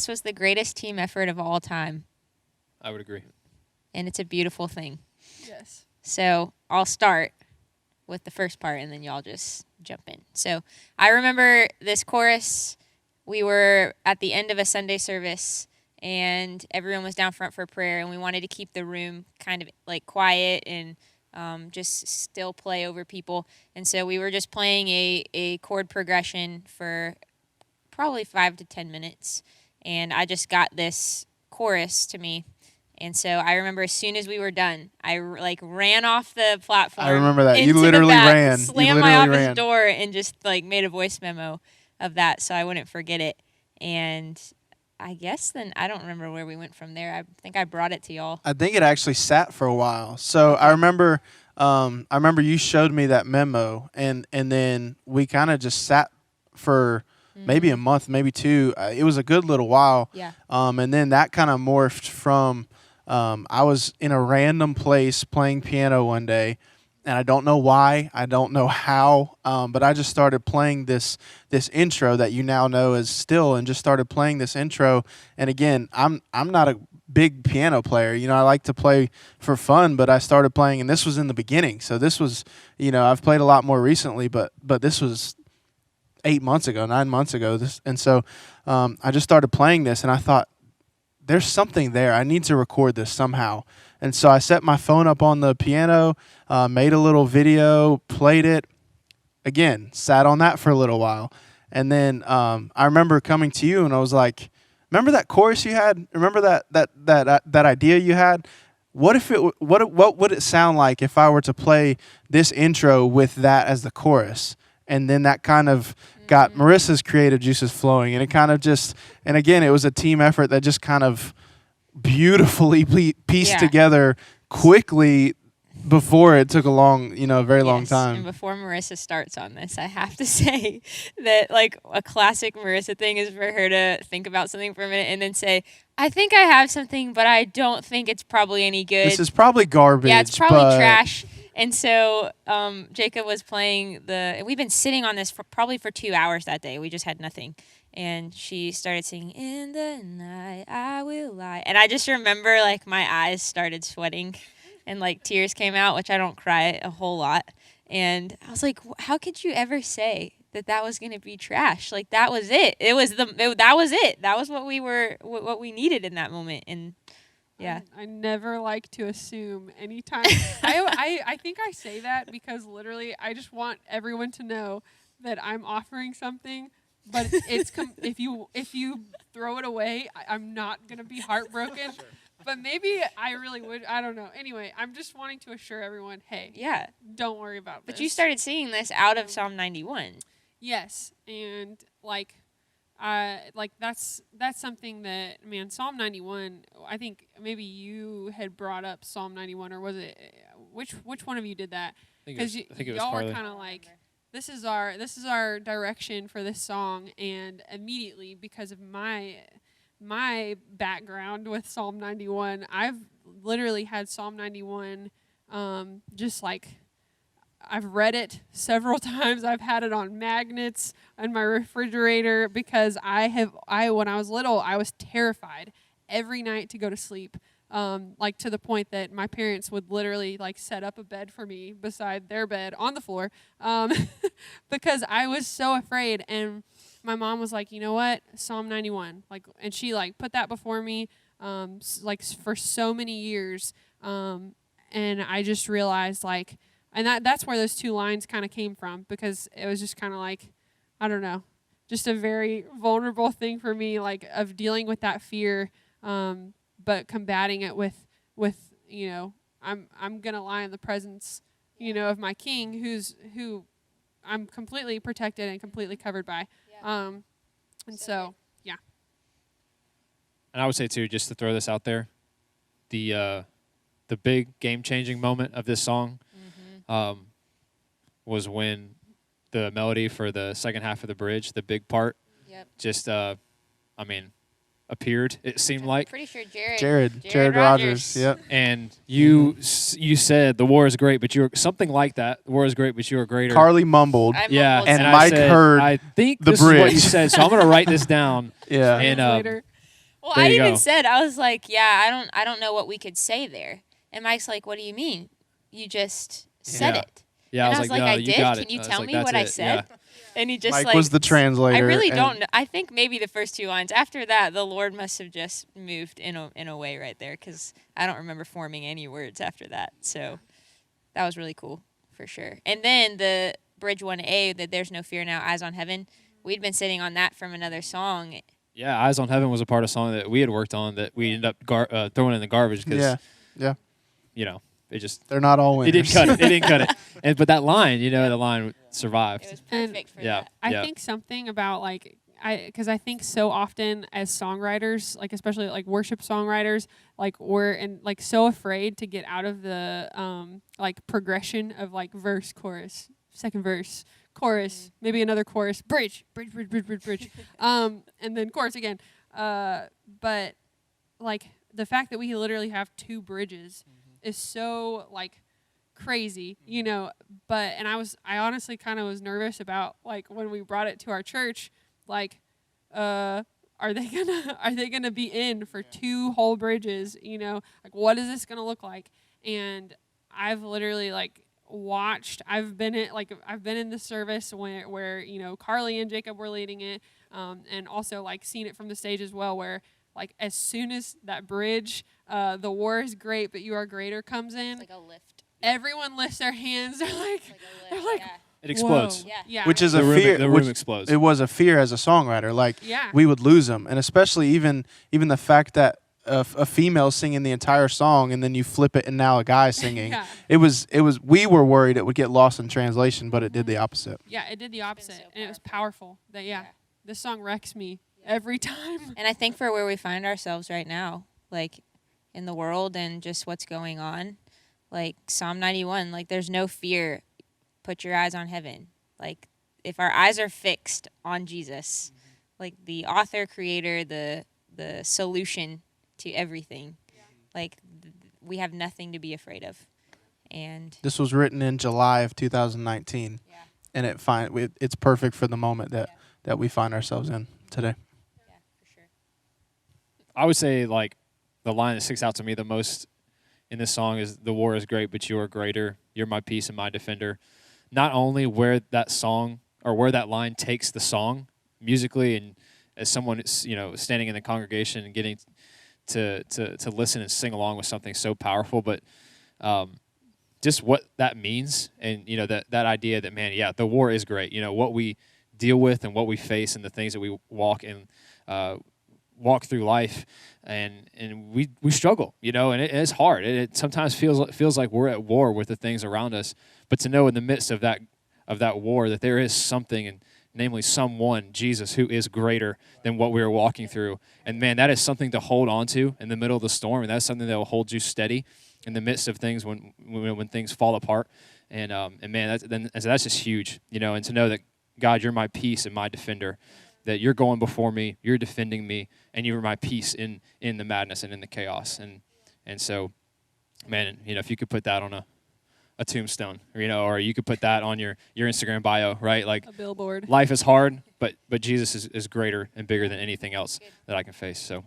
was the greatest team effort of all time. I would agree. And it's a beautiful thing. Yes. So I'll start with the first part, and then y'all just jump in. So I remember this chorus. We were at the end of a Sunday service, and everyone was down front for prayer, and we wanted to keep the room kind of like quiet and just still play over people. And so we were just playing a chord progression for probably 5 to 10 minutes, and I just got this chorus to me. And so I remember as soon as we were done, I ran off the platform. I remember that. You into literally the back, ran. Slammed my office door and just made a voice memo of that so I wouldn't forget it. And I guess then I don't remember where we went from there. I think I brought it to y'all. I think it actually sat for a while. So I remember you showed me that memo, and then we kind of just sat for maybe a month, maybe 2. It was a good little while. Yeah. And then that kind of morphed from I was in a random place playing piano one day, and I don't know why, I don't know how, but I just started playing this intro that you now know as Still, and just started playing this intro. And again, I'm not a big piano player. I like to play for fun, but I started playing, and this was in the beginning. So this was, I've played a lot more recently, but this was 8 months ago, 9 months ago. And so I just started playing this, and I thought, there's something there. I need to record this somehow. And so I set my phone up on the piano, made a little video, played it. Again, sat on that for a little while. And then I remember coming to you, and I was like, remember that chorus you had? Remember that idea you had? What would it sound like if I were to play this intro with that as the chorus? And then that kind of got Marissa's creative juices flowing. And it kind of just, and again, it was a team effort that just kind of beautifully pieced together quickly before it took a long, very long time. And before Marissa starts on this, I have to say that a classic Marissa thing is for her to think about something for a minute and then say, I think I have something, but I don't think it's probably any good. This is probably garbage. Yeah, it's probably trash. And so Jacob was playing we've been sitting on this probably for 2 hours that day. We just had nothing. And she started singing, in the night I will lie. And I just remember my eyes started sweating and tears came out, which I don't cry a whole lot. And I was like, how could you ever say that was going to be trash? That was it. That was it. That was what we needed in that moment. And yeah. I never like to assume anytime. I think I say that because literally I just want everyone to know that I'm offering something, but it's if you throw it away, I'm not going to be heartbroken. Sure. But maybe I really would. I don't know. Anyway, I'm just wanting to assure everyone, hey, don't worry about this. But you started singing this out of Psalm 91. Yes, and that's something that, Psalm 91, I think maybe you had brought up Psalm 91, or was it, which one of you did that? Because y'all were kind of like, this is our direction for this song, and immediately, because of my background with Psalm 91, I've literally had Psalm 91 I've read it several times. I've had it on magnets in my refrigerator because when I was little, I was terrified every night to go to sleep. To the point that my parents would literally set up a bed for me beside their bed on the floor because I was so afraid. And my mom was like, you know what, Psalm 91, and she put that before me for so many years. And I just realized and that's where those 2 lines kind of came from, because it was just kind of I don't know, just a very vulnerable thing for me, of dealing with that fear, but combating it with I'm gonna lie in the presence, of my King, who I'm completely protected and completely covered by, and so yeah. And I would say too, just to throw this out there, the big game-changing moment of this song was when the melody for the second half of the bridge, the big part, just appeared. It seemed like. Pretty sure Jared Rogers. Yep. And you said the war is great, but you're something like that. The war is great, but you are greater. Carly mumbled. Yeah, and Mike heard I think the this bridge. is what you said, so I'm going to write this down. Yeah. And later. Well, There I you even go. said, I was like, yeah, I don't know what we could say there. And Mike's like, what do you mean? You just said Yeah. it. Yeah, And I was like, no, I you did. got Can it. you I was tell like, me that's what I it. said? Yeah. And he just Mike like was the translator. I really and don't know. I think maybe the first two lines. After that, the Lord must have just moved in a way right there, because I don't remember forming any words after that. So that was really cool for sure. And then the Bridge 1A, that There's No Fear Now, Eyes on Heaven. We'd been sitting on that from another song. Yeah, Eyes on Heaven was a part of a song that we had worked on that we ended up throwing in the garbage because, Yeah. it just They're not all it winners. didn't cut it. It didn't cut it. But that line, the line survived. It was And- perfect for Yeah. that. I think something about because I think so often as songwriters, like especially like worship songwriters, like we're so afraid to get out of the like progression of like verse, chorus, second verse, chorus, maybe another chorus, bridge, and then chorus again. But like the fact that we literally have two bridges is so like crazy, but I honestly kind of was nervous about like when we brought it to our church, like are they gonna be in for two whole bridges, like what is this gonna look like? And I've literally like I've been in the service where Carly and Jacob were leading it, and also like seen it from the stage as well, where like as soon as that bridge, the war is great but you are greater comes in, It's like a lift. everyone lifts their hands. They're like, Like a lift. like, Yeah. It explodes. Whoa. Yeah. Yeah. Which is The a room, fear. the which room explodes. It was a fear as a songwriter. Like Yeah. we would lose them, and especially even the fact that a female singing the entire song, and then you flip it, and now a guy singing. Yeah. It was. We were worried it would get lost in translation, but it did the opposite. Yeah, it did the opposite, so and it was powerful. Yeah. This song wrecks me every time. And I think for where we find ourselves right now, like in the world and just what's going on, like Psalm 91, like there's no fear. Put your eyes on heaven. Like if our eyes are fixed on Jesus, like the author, creator, the solution to everything, like we have nothing to be afraid of. And This was written in July of 2019, yeah, and it's perfect for the moment that we find ourselves in today. yeah, for sure. I would say like the line that sticks out to me the most in this song is "The war is great, but you are greater. You're my peace and my defender." Not only where that song or where that line takes the song musically, and as someone standing in the congregation and getting to listen and sing along with something so powerful, but just what that means, and that idea that, man, yeah, the war is great. What we deal with and what we face and the things that we walk through life, and we struggle, and it's hard. It sometimes feels like we're at war with the things around us. But to know in the midst of that war that there is something, and namely someone, Jesus, who is greater than what we are walking through. And man, that is something to hold on to in the middle of the storm, and that's something that will hold you steady in the midst of things when things fall apart. And man, that's just huge, and to know that God, you're my peace and my defender, that you're going before me, you're defending me, and you're my peace in the madness and in the chaos. And so, man, if you could put that on a tombstone, or you could put that on your Instagram bio, right? Like A billboard. life is hard, but Jesus is greater and bigger than anything else that I can face. So